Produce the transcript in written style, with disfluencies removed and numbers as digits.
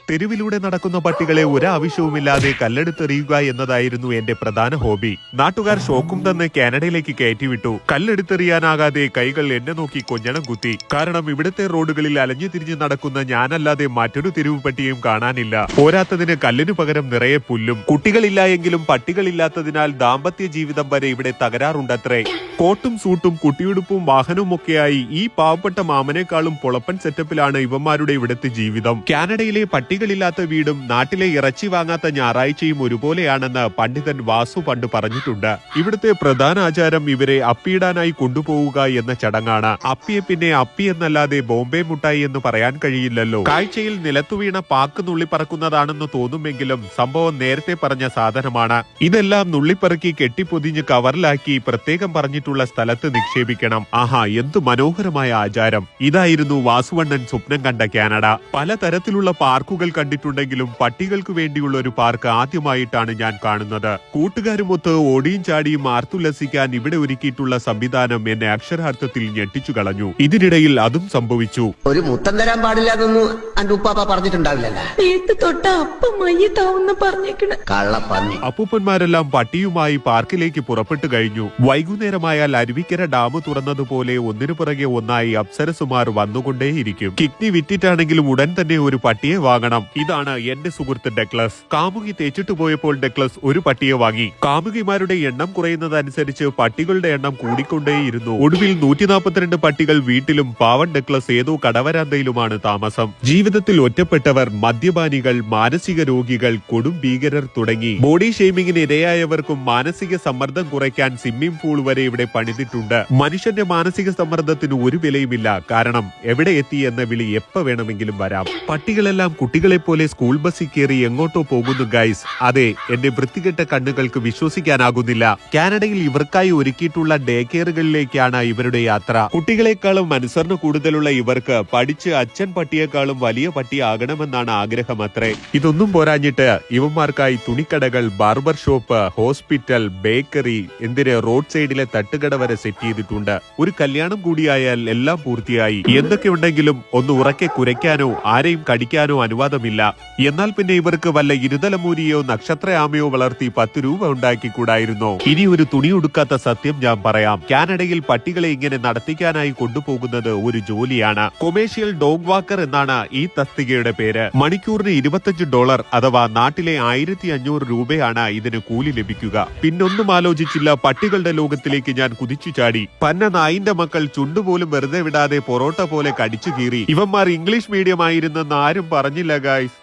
തെരുവിലൂടെ നടക്കുന്ന പട്ടികളെ ഒരാവശ്യവുമില്ലാതെ കല്ലെടുത്തെറിയുക എന്നതായിരുന്നു എന്റെ പ്രധാന ഹോബി. നാട്ടുകാർ ഷോക്കും തന്ന് കാനഡയിലേക്ക് കയറ്റിവിട്ടു. കല്ലെടുത്തെറിയാനാകാതെ കൈകൾ എന്നെ നോക്കി കൊഞ്ഞണം കുത്തി. കാരണം ഇവിടുത്തെ റോഡുകളിൽ അലഞ്ഞു തിരിഞ്ഞ് നടക്കുന്ന ഞാനല്ലാതെ മറ്റൊരു തെരുവ് പട്ടിയും കാണാനില്ല. പോരാത്തതിന് കല്ലിനു പകരം നിറയെ പുല്ലും. കുട്ടികളില്ല എങ്കിലും പട്ടികളില്ലാത്തതിനാൽ ദാമ്പത്യ ജീവിതം വരെ ഇവിടെ തകരാറുണ്ടത്രേ. കോട്ടും സൂട്ടും കുട്ടിയുടുപ്പും വാഹനവുമൊക്കെയായി ഈ പാവപ്പെട്ട മാമനേക്കാളും പൊളപ്പൻ സെറ്റപ്പിലാണ് ഇവന്മാരുടെ ഇവിടുത്തെ ജീവിതം. കാനഡയിലെ പട്ടികളില്ലാത്ത വീടും നാട്ടിലെ ഇറച്ചി വാങ്ങാത്ത ഞായറാഴ്ചയും ഒരുപോലെയാണെന്ന് പണ്ഡിതൻ വാസു പണ്ട് പറഞ്ഞിട്ടുണ്ട്. ഇവിടുത്തെ പ്രധാന ആചാരം ഇവരെ അപ്പിയിടാനായി കൊണ്ടുപോവുക എന്ന ചടങ്ങാണ്. അപ്പിയെ പിന്നെ അപ്പി എന്നല്ലാതെ ബോംബെ മുട്ടായി എന്ന് പറയാൻ കഴിയില്ലല്ലോ. കാഴ്ചയിൽ നിലത്തു വീണ പാക്ക് നുള്ളിപ്പറക്കുന്നതാണെന്ന് തോന്നുമെങ്കിലും സംഭവം നേരത്തെ പറഞ്ഞ സാധനമാണ്. ഇതെല്ലാം നുള്ളിപ്പറക്കി കെട്ടിപ്പൊതിഞ്ഞ് കവറിലാക്കി പ്രത്യേകം പറഞ്ഞിട്ടുള്ള സ്ഥലത്ത് നിക്ഷേപിക്കണം. ആഹാ, എന്തു മനോഹരമായ ആചാരം! ഇതായിരുന്നു വാസുവണ്ണൻ സ്വപ്നം കണ്ട കാനഡ. പലതരത്തിലുള്ള പാർക്കുകൾ കണ്ടിട്ടുണ്ടെങ്കിലും പട്ടികൾക്ക് വേണ്ടിയുള്ള ഒരു പാർക്ക് ആദ്യമായിട്ടാണ് ഞാൻ കാണുന്നത്. കൂട്ടുകാരുമൊത്ത് ഓടിയും ചാടിയും ആർത്തുല്ലസിക്കാൻ ഇവിടെ ഒരുക്കിയിട്ടുള്ള സംവിധാനം എന്നെ അക്ഷരാർത്ഥത്തിൽ ഞെട്ടിച്ചു കളഞ്ഞു. ഇതിനിടയിൽ അതും സംഭവിച്ചു. ഒരു മുത്തം തരാൻ പാടില്ല എന്നൊന്നും എന്റെ ഉപ്പാപ്പ പറഞ്ഞിട്ടുണ്ടാവില്ലല്ലോ. അപ്പൂപ്പന്മാരെല്ലാം പട്ടിയുമായി പാർക്കിലേക്ക് പുറപ്പെട്ടു കഴിഞ്ഞു. വൈകുന്നേരമായാൽ അരുവിക്കര ഡാം തുറന്നതുപോലെ ഒന്നിനു പുറകെ ഒന്നായി അപ്സരസുമാർ വന്നുകൊണ്ടേയിരിക്കും. കിഡ്നി വിറ്റിട്ടാണെങ്കിലും ഉടൻ തന്നെ ഒരു പട്ടിയെ വാങ്ങണം. ഇതാണ് എന്റെ സുഹൃത്ത് ഡെക്ലസ്. കാമുകി തേച്ചിട്ട് പോയപ്പോൾ ഡെക്ലസ് ഒരു പട്ടിയെ വാങ്ങി. കാമുകിമാരുടെ എണ്ണം കുറയുന്നതനുസരിച്ച് പട്ടികളുടെ എണ്ണം കൂടിക്കൊണ്ടേയിരുന്നു. ഒടുവിൽ 142 പട്ടികൾ വീട്ടിലും പാവൻ ഡെക്ലസ് ഏതോ കടവരാന്തയിലുമാണ് താമസം. ജീവിതത്തിൽ ഒറ്റപ്പെട്ടവർ, മദ്യപാനികൾ, മാനസിക രോഗികൾ, കൊടും ഭീകരർ തുടങ്ങി ബോഡി ഷെയ്മിങ്ങിന് ഇരയായവർക്കും മാനസിക സമ്മർദ്ദം കുറയ്ക്കാൻ സ്വിമ്മിംഗ് പൂൾ വരെ ഇവിടെ പണിതിട്ടുണ്ട്. മനുഷ്യന്റെ മാനസിക സമ്മർദ്ദത്തിന് ഒരു വിലയുമില്ല. കാരണം എവിടെ എത്തി എന്ന വിളി എപ്പോ വേണമെങ്കിലും വരാം. പട്ടികളെല്ലാം കുട്ടികളെ പോലെ സ്കൂൾ ബസ്സിൽ കയറി എങ്ങോട്ടോ പോകുന്നു ഗൈസ്. അതെ, എന്റെ വൃത്തികെട്ട കണ്ണുകൾക്ക് വിശ്വസിക്കാനാകുന്നില്ല. കാനഡയിൽ ഇവർക്കായി ഒരുക്കിയിട്ടുള്ള ഡേ കെയറുകളിലേക്കാണ് ഇവരുടെ യാത്ര. കുട്ടികളെക്കാളും അനുസരണ കൂടുതലുള്ള ഇവർക്ക് പഠിച്ച് അച്ഛൻ പട്ടിയേക്കാളും വലിയ പട്ടിയാകണമെന്നാണ് ആഗ്രഹം അത്രേ. ഇതൊന്നും പോരാഞ്ഞിട്ട് ഇവന്മാർക്കായി തുണിക്കടകൾ, ബാർബർ ഷോപ്പ്, ഹോസ്പിറ്റൽ, ബേക്കറി, എന്തിന് റോഡ് സൈഡിലെ തട്ടുകട വരെ സെറ്റ് ചെയ്തിട്ടുണ്ട്. ഒരു കല്യാണം കൂടിയായാൽ എല്ലാം പൂർത്തിയായി. എന്തൊക്കെ ഉണ്ടെങ്കിലും ഒന്ന് ഉറക്കെ കുരയ്ക്കാനോ ആരെയും കടിക്കാനോ അനുവാദമില്ല. എന്നാൽ പിന്നെ ഇവർക്ക് വല്ല ഇരുതലമൂരിയോ നക്ഷത്രയാമയോ വളർത്തി 10 രൂപ ഉണ്ടാക്കിക്കൂടായിരുന്നോ? ഇനി ഒരു തുണി ഉടുക്കാത്ത സത്യം ഞാൻ പറയാം. കാനഡയിൽ പട്ടികളെ ഇങ്ങനെ നടത്തിക്കാനായി കൊണ്ടുപോകുന്നത് ഒരു ജോലിയാണ്. കൊമേഴ്ഷ്യൽ ഡോഗ് വാക്കർ എന്നാണ് ഈ തസ്തികയുടെ പേര്. മണിക്കൂറിന് $25 അഥവാ നാട്ടിലെ 1500 രൂപയാണ് ഇതിന് കൂലി ലഭിക്കുക. പിന്നൊന്നും ആലോചിച്ചില്ല, പട്ടികളുടെ ലോകത്തിലേക്ക് ഞാൻ കുതിച്ചു ചാടി. പന്ന നായിന്റെ മക്കൾ ചുണ്ടുപോലും വെറുതെ വിടാതെ പൊറോട്ട പോലെ കടിച്ചു കീറി. ഇവന്മാർ ഇംഗ്ലീഷ് മീഡിയം ആയിരുന്നെന്ന് ആരും പറഞ്ഞില്ല ഗായ്സ്.